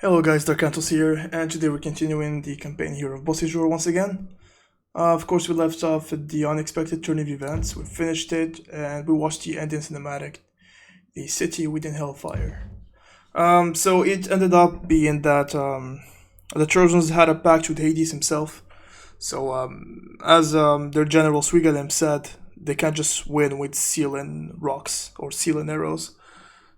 Hello guys, Darkantos here, and today we're continuing the campaign here of Bossy once again. Of course, we left off at the unexpected turn of events. We finished it, and we watched the ending cinematic, the city within Hellfire. So it ended up being that the Trojans had a pact with Hades himself. So as their general Swigalem said, they can't just win with sealing rocks or sealing arrows.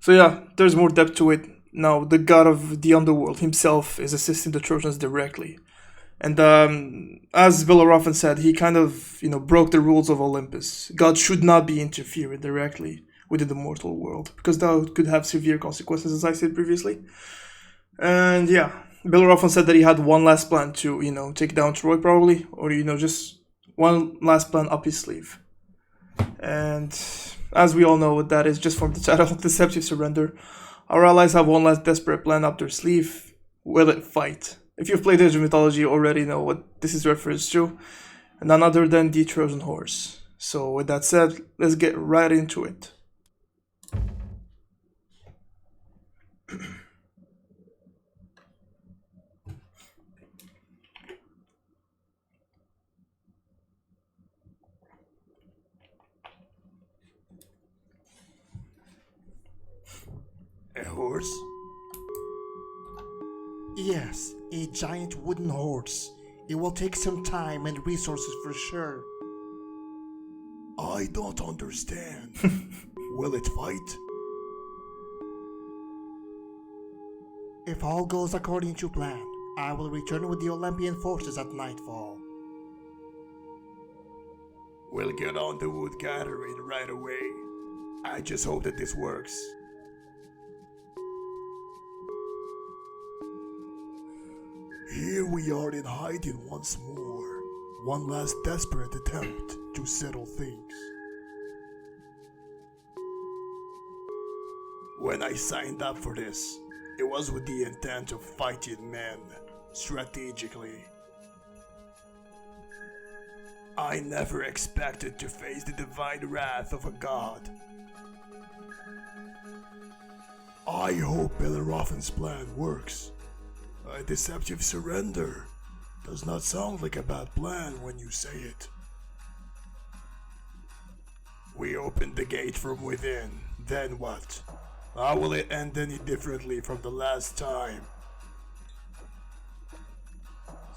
So yeah, there's more depth to it. Now, the god of the underworld himself is assisting the Trojans directly. And as Bellerophon said, he kind of, broke the rules of Olympus. God should not be interfering directly within the mortal world, because that could have severe consequences, as I said previously. And yeah, Bellerophon said that he had one last plan to, take down Troy, probably, or, just one last plan up his sleeve. And as we all know, that is just from the title, Deceptive Surrender. Our allies have one last desperate plan up their sleeve. Will it fight? If you've played Age of Mythology, you already know what this is reference to. None other than the Trojan horse. So with that said, let's get right into it. A horse? Yes, a giant wooden horse. It will take some time and resources for sure. I don't understand. Will it fight? If all goes according to plan, I will return with the Olympian forces at nightfall. We'll get on the wood gathering right away. I just hope that this works. Here we are in hiding once more. One last desperate attempt to settle things. When I signed up for this, it was with the intent of fighting men, strategically. I never expected to face the divine wrath of a god. I hope Bellerophon's plan works. A deceptive surrender does not sound like a bad plan when you say it. We opened the gate from within, then what? How will it end any differently from the last time?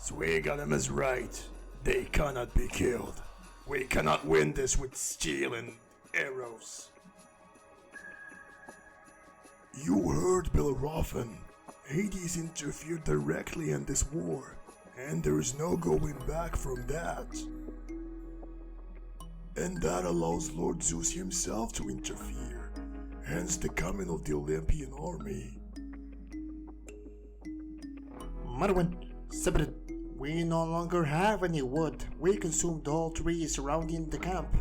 Swigalem is right. They cannot be killed. We cannot win this with steel and arrows. You heard Bellerophon. Hades interfered directly in this war, and there is no going back from that. And that allows Lord Zeus himself to interfere, hence the coming of the Olympian army. Marwin, Sibrid, we no longer have any wood. We consumed all trees surrounding the camp.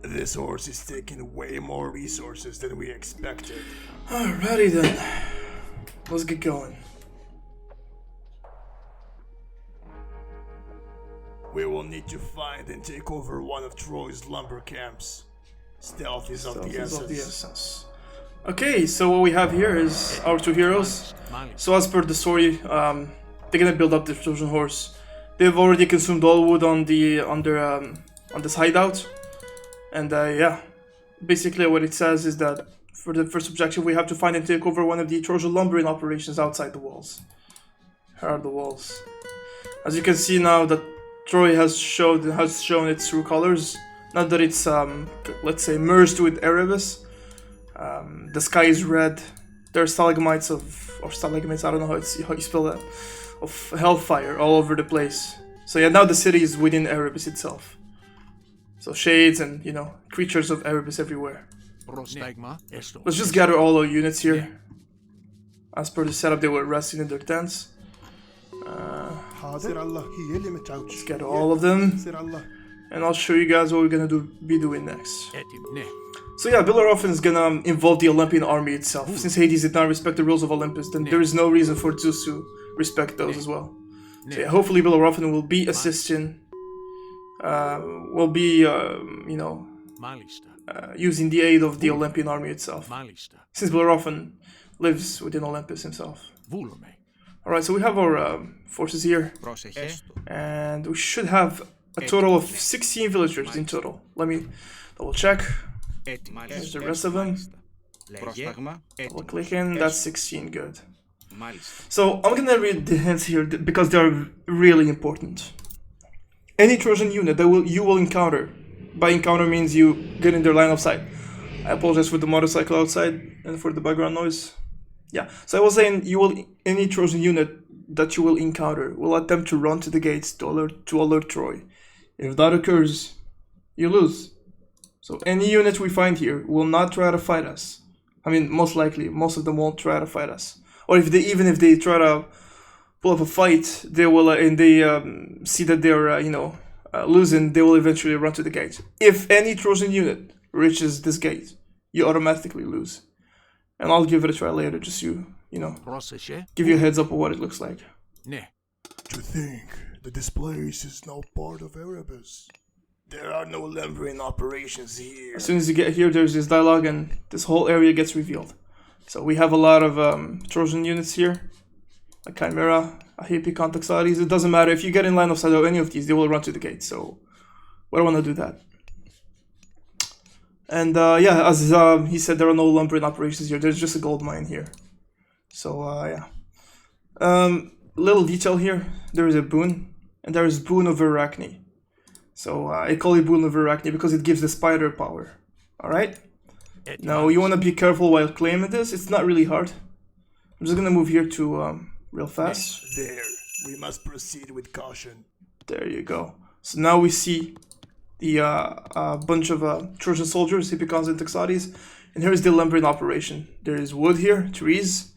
This horse is taking way more resources than we expected. Alrighty then. Let's get going. We will need to find and take over one of Troy's lumber camps. Stealth is of the essence. Okay, so what we have here is our two heroes. So as per the story, they're gonna build up the Trojan horse. They've already consumed all wood on this hideout, and yeah, basically what it says is that for the first objective, we have to find and take over one of the Trojan lumbering operations outside the walls. Here are the walls. As you can see now, that Troy has shown its true colors. Not that it's let's say merged with Erebus. The sky is red. There are stalagmites or stalagmites. I don't know how you spell that. Of hellfire all over the place. So yeah, now the city is within Erebus itself. So shades and creatures of Erebus everywhere. Let's just gather all our units here. As per the setup, they were resting in their tents. Let's gather all of them. And I'll show you guys what we're gonna be doing next. So yeah, Bellerophon is gonna involve the Olympian army itself. Since Hades did not respect the rules of Olympus, then there is no reason for Zeus to respect those as well. So yeah, hopefully Bellerophon will be assisting. Will be, using the aid of the Olympian army itself. Since Bellerophon lives within Olympus himself. Βούλομαι. Alright, so we have our forces here, Πρόσεχε. and we should have a total of 16 villagers in total. Let me double check. Έτοιμοι. There's the rest of them. Πρόσταγμα. Double clicking, that's 16, good. Μάλιστα. So I'm gonna read the hints here because they're really important. Any Trojan unit that you will encounter, by encounter means you get in their line of sight. I apologize for the motorcycle outside and for the background noise. Yeah, so I was saying any Trojan unit that you will encounter will attempt to run to the gates to alert Troy. If that occurs, you lose. So any unit we find here will not try to fight us. I mean, most likely, most of them won't try to fight us. Or even if they try to pull up a fight, they will and they see that they're losing, they will eventually run to the gate. If any Trojan unit reaches this gate, you automatically lose. And I'll give it a try later, just Πρόσεχε. give you a heads up of what it looks like. Ναι. To think that this place is now part of Erebus. There are no lumbering operations here. As soon as you get here, there's this dialogue and this whole area gets revealed. So we have a lot of Trojan units here. A Chimera, a HOB contact studies. It doesn't matter if you get in line of sight of any of these, they will run to the gate. So we don't want to do that. And yeah, as he said, there are no lumbering operations here. There's just a gold mine here. So yeah. Little detail here. There is a boon, and there is boon of Arachne. So I call it boon of Arachne because it gives the spider power. All right. Now you want to be careful while claiming this. It's not really hard. I'm just gonna move here to real fast. There, we must proceed with caution. There you go. So now we see the bunch of Trojan soldiers, Hippicons and Texades, and here's the lumbering operation. There is wood here, trees,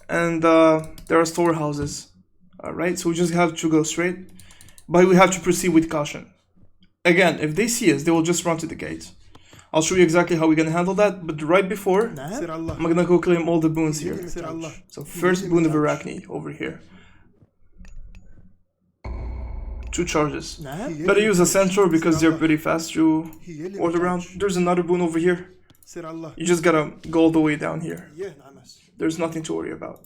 and there are storehouses. All right, so we just have to go straight, but we have to proceed with caution. Again, if they see us, they will just run to the gate. I'll show you exactly how we're gonna handle that, but right before, I'm gonna go claim all the boons here. So first boon of Arachne over here. 2 charges. Better use a centaur because they're pretty fast to order around. There's another boon over here. You just gotta go all the way down here. There's nothing to worry about.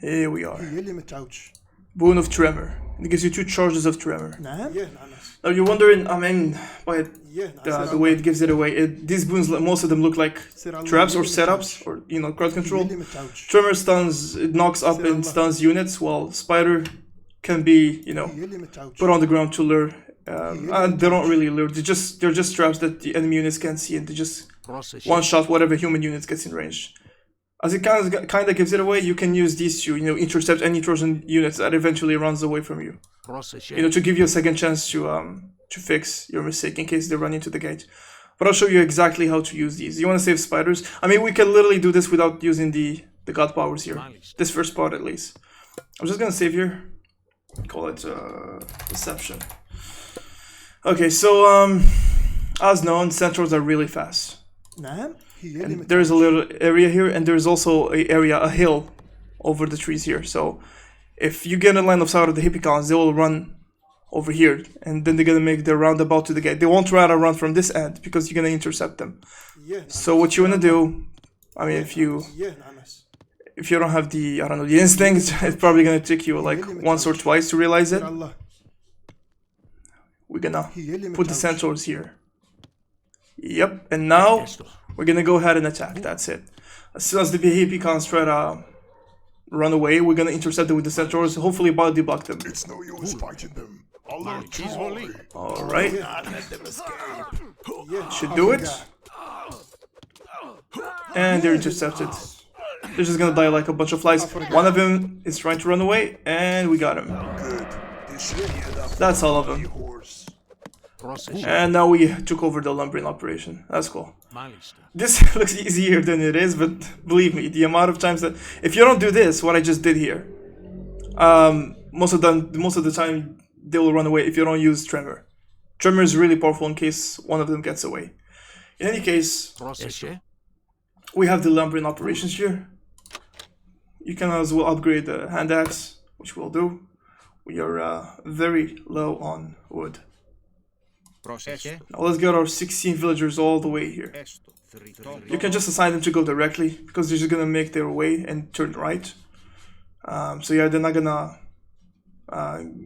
Here we are. Boon of Tremor. It gives you 2 charges of Tremor. Now you're wondering, I mean, by the way it gives it away. These boons, most of them look like traps or setups or crowd control. Tremor stuns, it knocks up and stuns units, while Spider can be put on the ground to lure. And they don't really lure. They're just traps that the enemy units can't see, and they just one shot whatever human units gets in range. As it kind of gives it away, you can use these to intercept any Trojan units that eventually runs away from you. To give you a second chance to fix your mistake in case they run into the gate. But I'll show you exactly how to use these. You want to save spiders? I mean, we can literally do this without using the god powers here. This first part at least. I'm just gonna save here. Call it Deception. Okay, so as known, centaurs are really fast. And there's a little area here, and there's also a hill over the trees here. So if you get in line of sight of the Hippicons, they will run over here, and then they're gonna make their roundabout to the gate. They won't try to run from this end because you're gonna intercept them. So what you wanna do, I mean, if you don't have the instinct, it's probably gonna take you like once or twice to realize it. We're gonna put the centaurs here. Yep, and now we're gonna go ahead and attack. That's it. As soon as the Hippicons try to run away, we're gonna intercept them with the centaurs. Hopefully, body block them. It's no use fighting them. Alert Troy. All right, Let them escape. should do it. And they're intercepted. They're just gonna die like a bunch of flies. One of them is trying to run away, and we got him. Good. This should be enough. That's all of them. Horse. And now we took over the lumbering operation. That's cool. This looks easier than it is, but believe me, the amount of times that if you don't do this, what I just did here, most of the time they will run away if you don't use Tremor. Tremor is really powerful in case one of them gets away. In any case, we have the lumbering operations here. You can as well upgrade the hand axe, which we'll do. We are very low on wood. Now let's get our 16 villagers all the way here. You can just assign them to go directly because they're just gonna make their way and turn right. So yeah, they're not gonna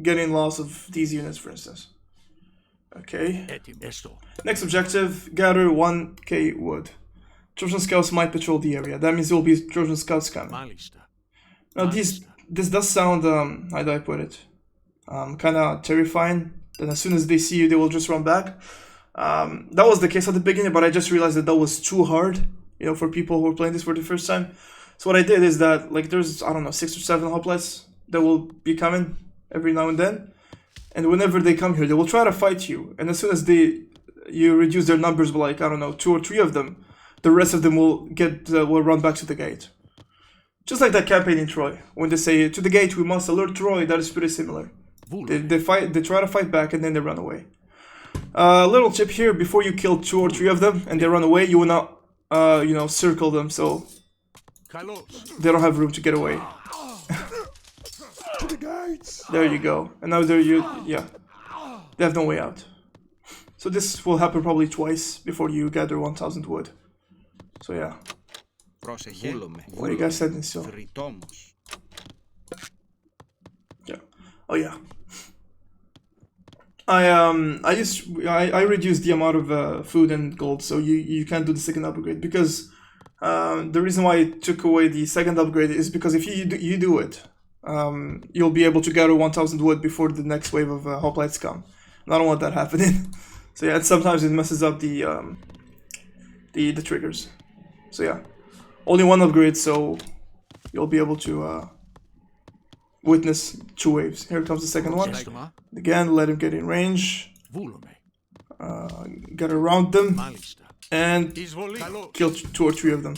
get in loss of these units, for instance. Okay. Next objective: gather 1k wood. Trojan scouts might patrol the area. That means there will be Trojan scouts coming. Now this does sound how do I put it? Kind of terrifying. Then as soon as they see you, they will just run back. That was the case at the beginning, but I just realized that was too hard, you know, for people who are playing this for the first time. So what I did is that, like, there's, I don't know, 6 or 7 hoplites that will be coming every now and then, and whenever they come here, they will try to fight you. And as soon as you reduce their numbers by, like, I don't know, 2 or 3 of them, the rest of them will will run back to the gate. Just like that campaign in Troy, when they say to the gate we must alert Troy. That is pretty similar. They try to fight back and then they run away. Little tip here: before you kill 2 or 3 of them and they run away, you will not, you know, circle them so they don't have room to get away. To the gates. There you go. And now yeah, they have no way out. So this will happen probably twice before you gather 1000 wood. So yeah. What are you guys standing still? Yeah. Oh yeah. I reduced the amount of food and gold, so you can't do the second upgrade, because the reason why I took away the second upgrade is because if you do it, you'll be able to gather 1000 wood before the next wave of hoplites come. And I don't want that happening. So yeah, sometimes it messes up the triggers. So yeah, only one upgrade, so you'll be able to witness 2 waves. Here comes the second one. Again, let him get in range. Get around them and kill 2 or 3 of them.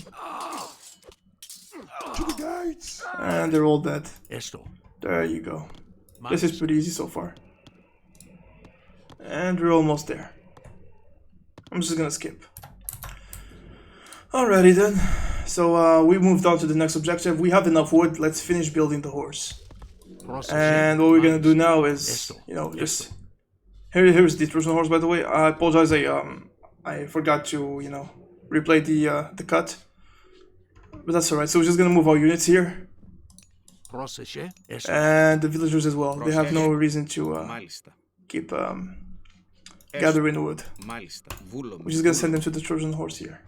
To the gates. And they're all dead. There you go. This is pretty easy so far. And we're almost there. I'm just gonna skip. Alrighty then. So we moved on to the next objective. We have enough wood. Let's finish building the horse. And what we're gonna do now is, you know, just here's the Trojan horse. By the way, I apologize. I forgot to, you know, replay the cut, but that's alright. So we're just gonna move our units here, and the villagers as well. They have no reason to keep gathering wood. We're just gonna send them to the Trojan horse here.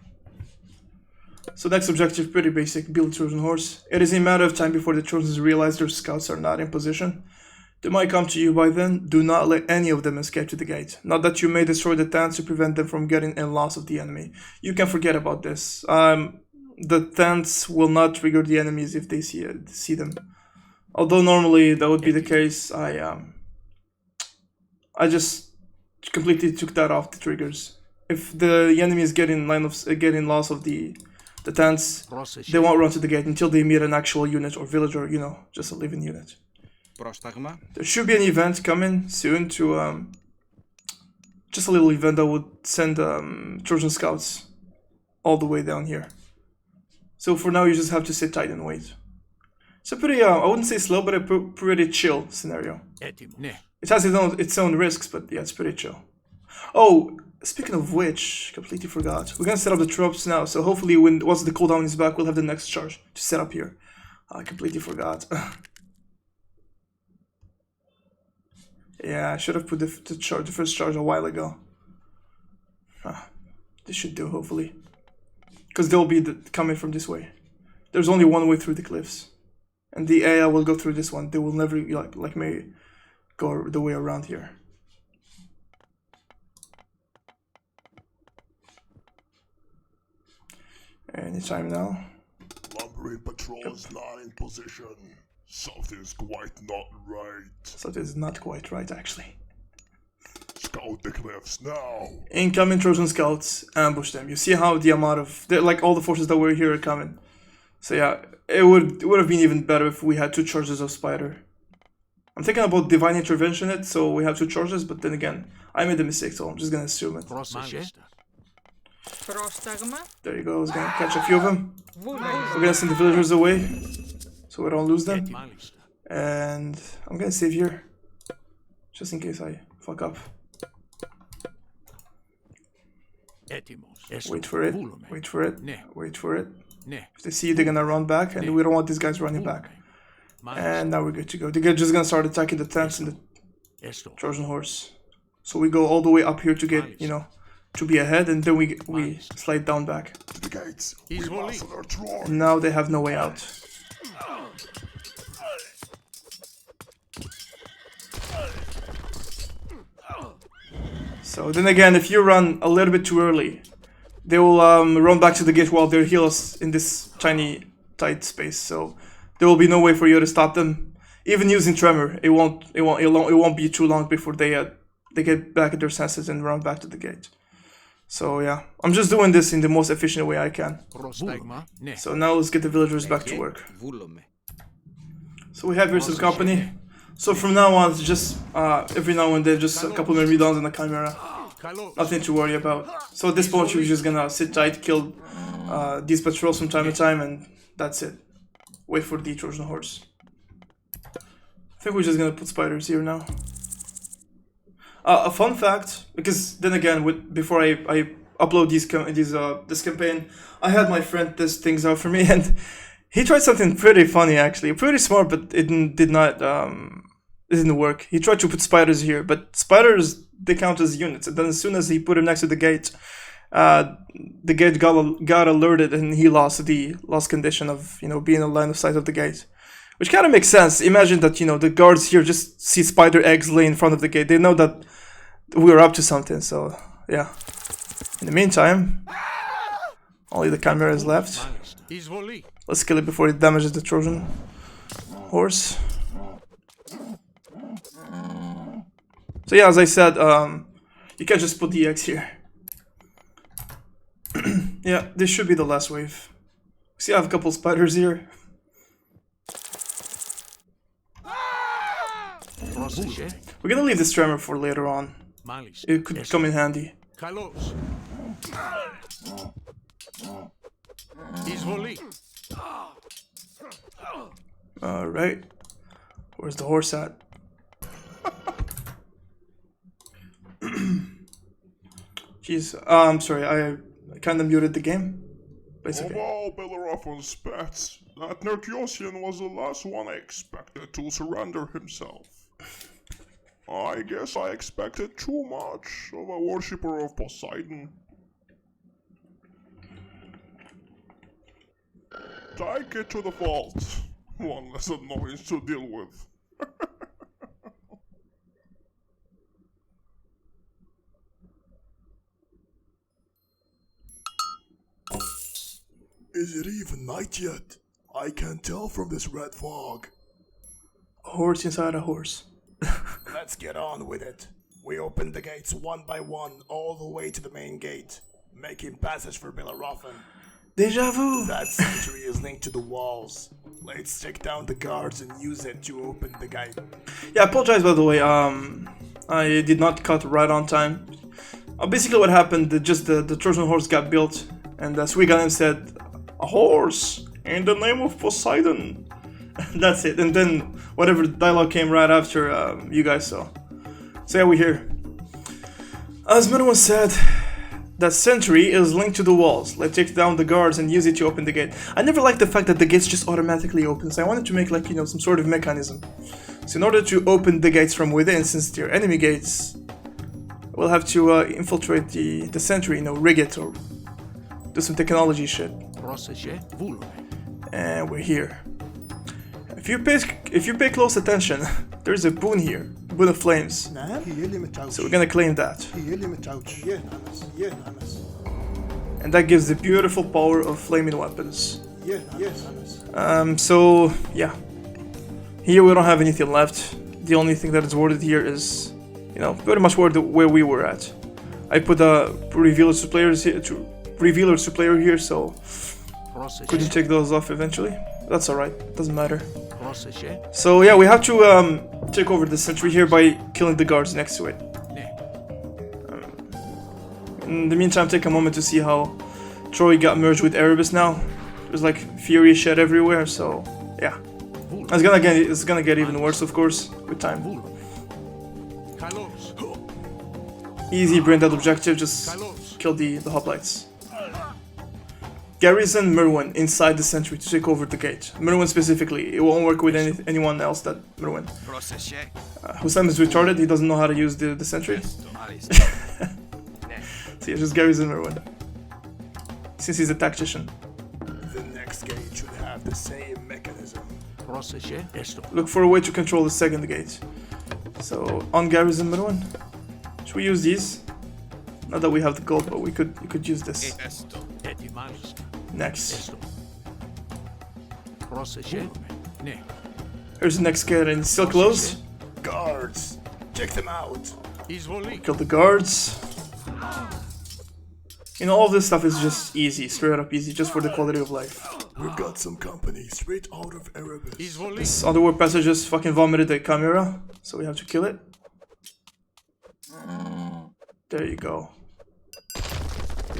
So next objective, pretty basic: build Trojan horse. It is a matter of time before the Trojans realize their scouts are not in position. They might come to you by then. Do not let any of them escape to the gate. Not that you may destroy the tents to prevent them from getting in loss of the enemy. You can forget about this. The tents will not trigger the enemies if they see them. Although normally that would be the case, I just completely took that off the triggers. If the enemy is getting loss of the tents, they won't run to the gate until they meet an actual unit or villager, you know, just a living unit. There should be an event coming soon to just a little event that would send Trojan scouts all the way down here. So for now you just have to sit tight and wait. It's a pretty I wouldn't say slow, but a pretty chill scenario. It has its own risks, but yeah, it's pretty chill. Oh, speaking of which, completely forgot. We're gonna set up the tropes now, so hopefully once the cooldown is back, we'll have the next charge to set up here. I completely forgot. Yeah, I should have put the first charge a while ago. This should do, hopefully. Because they'll be coming from this way. There's only one way through the cliffs. And the AI will go through this one. They will never, like me, go the way around here. Anytime now. Lumbering patrol is not in position. Something's quite not right. Something's not quite right, actually. Scout the cliffs now. Incoming Trojan scouts, ambush them. You see how the amount of, like all the forces that were here are coming. So yeah, it would have been even better if we had 2 charges of Spider. I'm thinking about Divine Intervention it, so we have 2 charges, but then again, I made a mistake, so I'm just gonna assume it. There you go, I was gonna catch a few of them. We're gonna send the villagers away, so we don't lose them. And I'm gonna save here, just in case I fuck up. Έτοιμος. Wait for it. Βούλομαι. Wait for it. Ναι. Wait for it. Ναι. If they see you, they're gonna run back, and we don't want these guys running back. Μάλιστα. And now we're good to go. They're just gonna start attacking the tanks and the Έστω. Trojan horse. So we go all the way up here to get, you know, to be ahead, and then we slide down back. The gates. We He's holy. mastered our draw. And now they have no way out. So then again, if you run a little bit too early, they will run back to the gate while they heal us in this tiny, tight space. So there will be no way for you to stop them. Even using Tremor, it won't be too long before they get back at their senses and run back to the gate. So yeah, I'm just doing this in the most efficient way I can. Πρόσταγμα. Ναι. So now let's get the villagers back to work. Βούλομαι. So we have here some company. So from now on, it's just every now and then, just a couple of myrmidons and a chimera. Καλώς. Nothing to worry about. So at this point, we're just gonna sit tight, kill these patrols from time to time, and that's it. Wait for the Trojan horse. I think we're just gonna put spiders here now. A fun fact, because then again, before I upload this campaign, I had my friend test things out for me, and he tried something pretty funny actually, pretty smart, but it didn't work. He tried to put spiders here, but spiders, they count as units, and then as soon as he put them next to the gate got alerted, and he lost condition of, you know, being in line of sight of the gate. Which kind of makes sense. Imagine that, you know, the guards here just see spider eggs lay in front of the gate. They know that we're up to something, so yeah. In the meantime, only the chimera is left. Μάλιστα. Εισβολή. Let's kill it before it damages the Trojan horse. So yeah, as I said, you can just put the eggs here. Yeah, this should be the last wave. See, I have a couple spiders here. Πρόσεχε. We're gonna leave this tremor for later on. Μάλιστα. It could come in handy. Καλώς. Εισβολή. Alright. Where's the horse at? Jeez, I'm sorry, I kinda muted the game. But it's okay. Well, Bellerophon's pets, that Nertiosian was the last one I expected to surrender himself. I guess I expected too much of a worshipper of Poseidon. Take it to the vault. One less annoyance to deal with. Is it even night yet? I can't tell from this red fog. A horse inside a horse. Let's get on with it. We open the gates one by one all the way to the main gate, making passage for Bellerophon. Deja vu! That sentry is linked to the walls. Let's take down the guards and use it to open the gate. Yeah, I apologize by the way, I did not cut right on time. Basically what happened, the Trojan horse got built, and Suiganem said, "A horse, in the name of Poseidon." That's it, and then whatever dialogue came right after, you guys saw. So yeah, we're here. As Menuan said, that sentry is linked to the walls. Let's take down the guards and use it to open the gate. I never liked the fact that the gates just automatically opens. I wanted to make, like, you know, some sort of mechanism. So in order to open the gates from within, since they're enemy gates, we'll have to infiltrate the sentry, you know, rig it or do some technology shit. Πρόσεχε. Βούλομαι. And we're here. If you pay close attention, there's a boon here, boon of flames. So we're gonna claim that. And that gives the beautiful power of flaming weapons. So yeah, here we don't have anything left. The only thing that is worded here is, you know, pretty much where we were at. I put a revealers to player here, so couldn't take those off eventually. That's alright, doesn't matter. Πρόσεχε. So yeah, we have to take over the sentry here by killing the guards next to it. Ναι. In the meantime, take a moment to see how Troy got merged with Erebus now. There's like fury shed everywhere, so yeah. It's gonna get even worse, of course, with time. Βούλομαι. Καλώς. Easy brain dead objective, just kill the hoplites. Garrison Merwin inside the sentry to take over the gate. Merwin specifically. It won't work with anyone else that Merwin. Hussam is retarded. He doesn't know how to use the sentry. So yeah, just Garrison Merwin. Since he's a tactician. The next gate should have the same mechanism. Πρόσεχε, έστω. Look for a way to control the second gate. So on Garrison Merwin. Should we use these? Not that we have the gold, but we could use this. Έτσι μάλιστα. Next. Έστω. Πρόσεχε. Ναι. Here's the next gate and it's still closed. Guards, check them out. Εισβολή. Kill the guards. You know, all this stuff is just easy, straight up easy, just for the quality of life. We've got some company straight out of Erebus. Εισβολή. This underworld passage just fucking vomited the Chimera, so we have to kill it. There you go.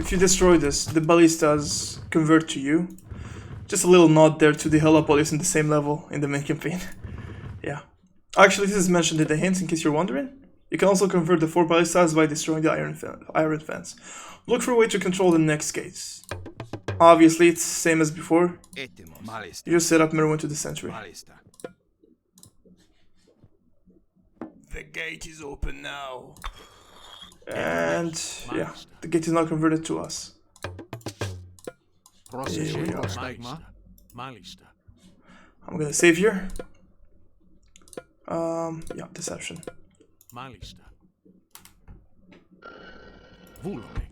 If you destroy this, the ballistas convert to you. Just a little nod there to the Hellopolis in the same level in the main campaign. Yeah. Actually, this is mentioned in the hints in case you're wondering. You can also convert the 4 ballistas by destroying the iron fence. Look for a way to control the next gates. Obviously, it's same as before. Έτοιμος. Μάλιστα. You just set up Merwin to the sentry. Μάλιστα. The gate is open now. And yeah, the gate is now converted to us. Πρόσεχε. we are. Πρόσταγμα. Μάλιστα. I'm gonna save here. Yeah, deception. Μάλιστα. Βούλομαι.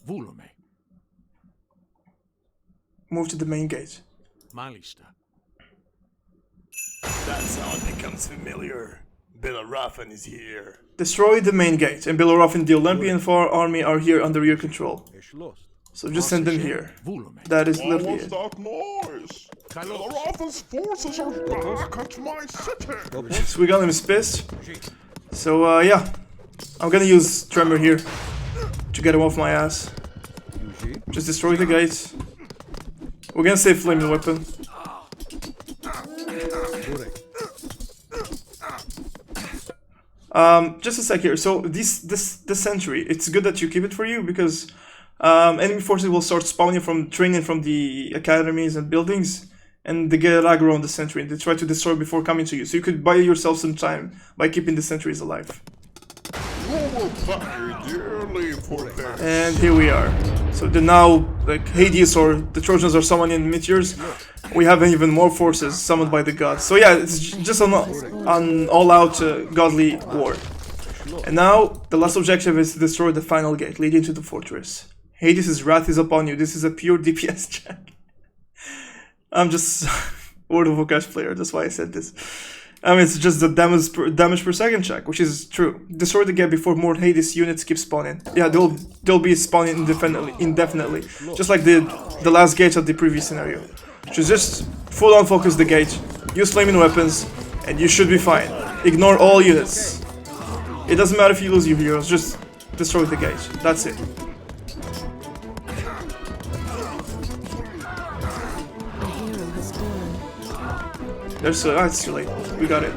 Βούλομαι. Move to the main gate. Μάλιστα. That sound becomes familiar. Bellerophon is here. Destroy the main gate, and Bellerophon and the Olympian army are here under your control. So just send them here. Βούλομαι. That is What literally was it. that noise? Καλώς. Bellerophon's forces are back at my city. Swigalem is pissed. So yeah, I'm gonna use Tremor here to get him off my ass. Just destroy the gate. We're gonna save Flaming Weapon. Just a sec here. So this sentry, it's good that you keep it for you because enemy forces will start spawning from training from the academies and buildings, and they get aggro on the sentry and they try to destroy before coming to you. So you could buy yourself some time by keeping the sentries alive. You will pay dearly for this. And here we are. So now, like Hades or the Trojans are summoning meteors. We have even more forces summoned by the gods. So yeah, it's just an all-out godly war. And now, the last objective is to destroy the final gate leading to the fortress. Hades' wrath is upon you. This is a pure DPS check. I'm just World of Warcraft player, that's why I said this. I mean, it's just the damage per second check, which is true. Destroy the gate before more Hades units keep spawning. Yeah, they'll be spawning indefinitely, just like the last gate of the previous scenario. So just full on focus the gate, use flaming weapons, and you should be fine. Ignore all units. It doesn't matter if you lose your heroes, just destroy the gate. That's it. It's too late. We got it.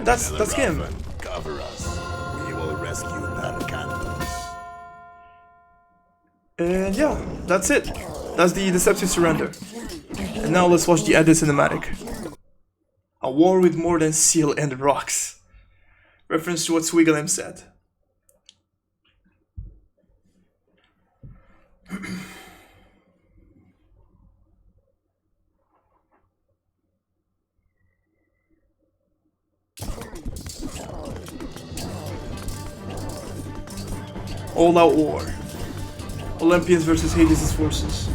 That's him. Cover us. We will rescue Paracanthus. And yeah, that's it. That's the Deceptive surrender. And now let's watch the edit cinematic. A war with more than steel and rocks. Reference to what Swigalem said. All-out war. Olympians versus Hades' forces.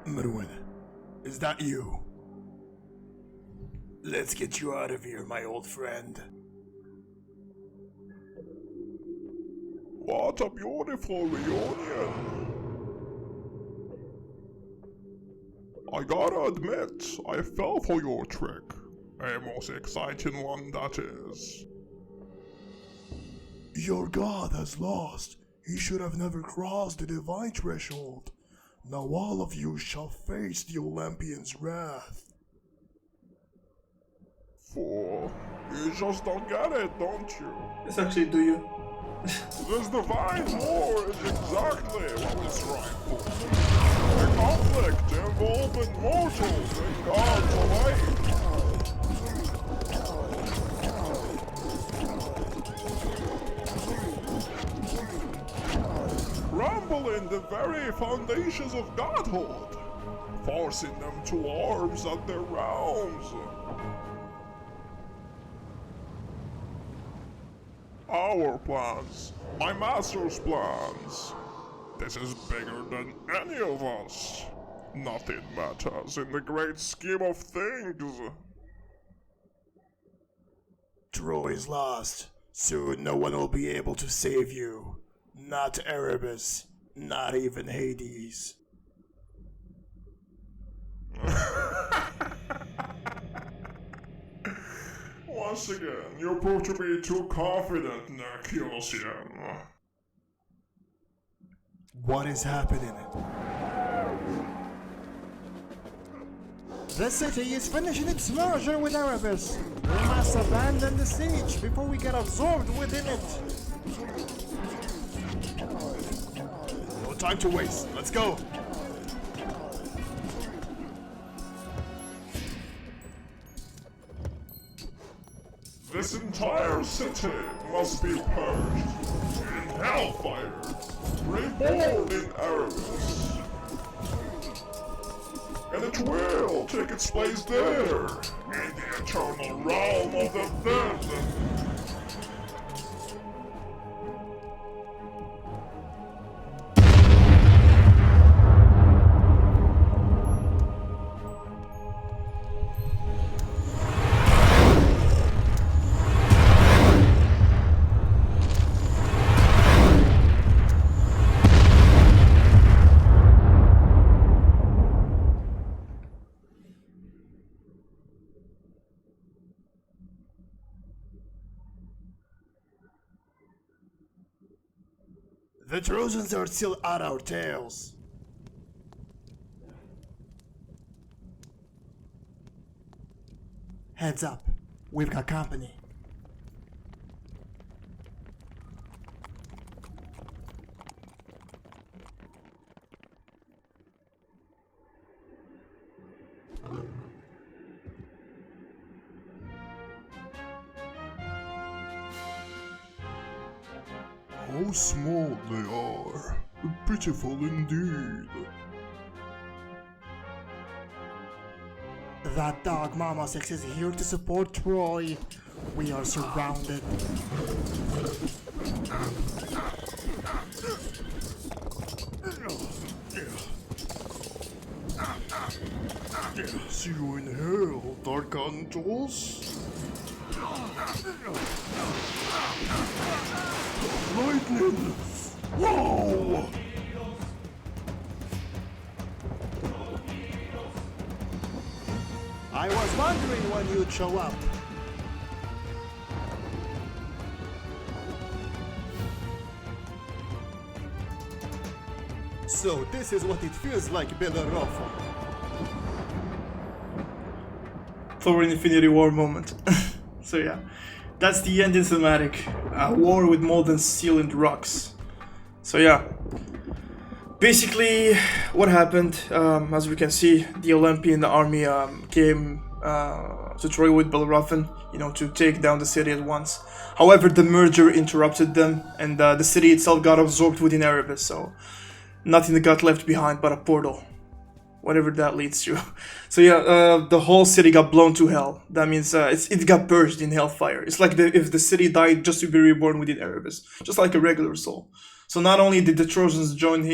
Merwin, is that you? Let's get you out of here, my old friend. What a beautiful reunion. I gotta admit, I fell for your trick. A most exciting one, that is. Your god has lost. He should have never crossed the divine threshold. Now all of you shall face the Olympian's wrath. Fool, you just don't get it, don't you? Yes, actually, do you? This divine war is exactly what we strive for. A conflict involving mortals and gods alike. Rumbling the very foundations of godhood, forcing them to arms at their realms. Our plans, my master's plans. This is bigger than any of us. Nothing matters in the great scheme of things. Troy is lost. Soon no one will be able to save you. Not Erebus, not even Hades. Once again, you prove to be too confident, Narciosian. What is happening? The city is finishing its merger with Erebus. We must abandon the siege before we get absorbed within it. No time to waste. Let's go. This entire city must be purged in hellfire, reborn in Erebus. And it will take its place there, in the eternal realm of the dead. The Trojans are still at our tails. Heads up, we've got company. How small they are. Pitiful indeed. That dog Mama 6 is here to support Troy. We are surrounded. See you in hell, Darkantos. Lightning! Whoa! I was wondering when you'd show up. So this is what it feels like, Bellerophon. Thor Infinity War moment. So yeah, that's the end in cinematic. A war with molten steel and rocks. So yeah, basically what happened, as we can see, the Olympian army came to Troy with Bellerophon, to take down the city at once. However, the merger interrupted them, and the city itself got absorbed within Erebus, so nothing got left behind but a portal. Whatever that leads to. So yeah, the whole city got blown to hell. That means it got purged in hellfire. It's like if the city died just to be reborn within Erebus, just like a regular soul. So not only did the Trojans join,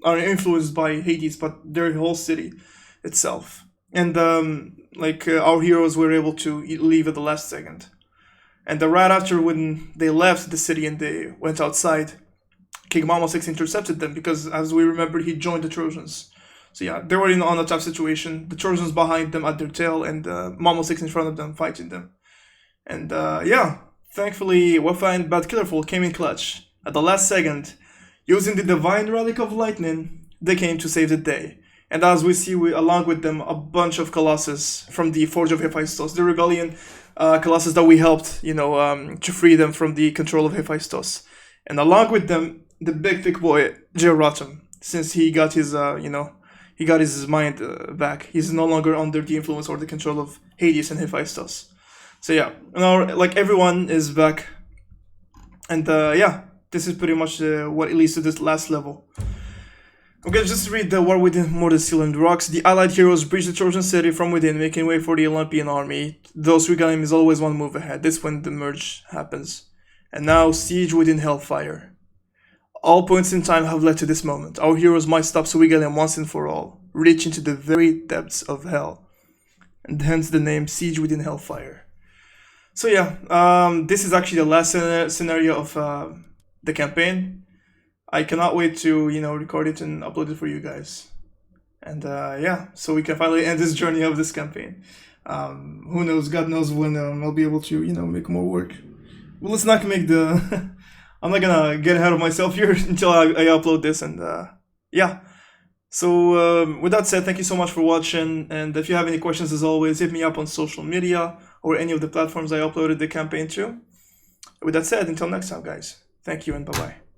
are influenced by Hades, but their whole city itself. And our heroes were able to leave at the last second. And right after when they left the city and they went outside, King Mamo 6 intercepted them because, as we remember, he joined the Trojans. So yeah, they were on a tough situation. The Trojans behind them at their tail, and Momo 6 in front of them fighting them. And yeah, thankfully Wafa and Bad Killerful came in clutch. At the last second, using the Divine Relic of Lightning, they came to save the day. And as we see, along with them, a bunch of Colossus from the Forge of Hephaestus, the Rebellion Colossus that we helped, to free them from the control of Hephaestus. And along with them, the big thick boy, Jerotum, since he got his, he got his mind back. He's no longer under the influence or the control of Hades and Hephaestus. So yeah, now like everyone is back. And yeah, this is pretty much what it leads to this last level. I'm gonna just read the war within Mordecil and Rocks. The allied heroes breach the Trojan city from within, making way for the Olympian army. Those regalim is always one move ahead. This when the merge happens. And now siege within Hellfire. All points in time have led to this moment. Our heroes might stop Suigalem once and for all, reaching to the very depths of hell. And hence the name Siege within Hellfire. So yeah, this is actually the last scenario of the campaign. I cannot wait to, record it and upload it for you guys. And yeah, so we can finally end this journey of this campaign. Who knows, God knows when I'll be able to, make more work. Well, let's not make the... I'm not gonna get ahead of myself here until I upload this, and yeah. So with that said, thank you so much for watching, and if you have any questions, as always, hit me up on social media or any of the platforms I uploaded the campaign to. With that said, until next time, guys, thank you and bye-bye.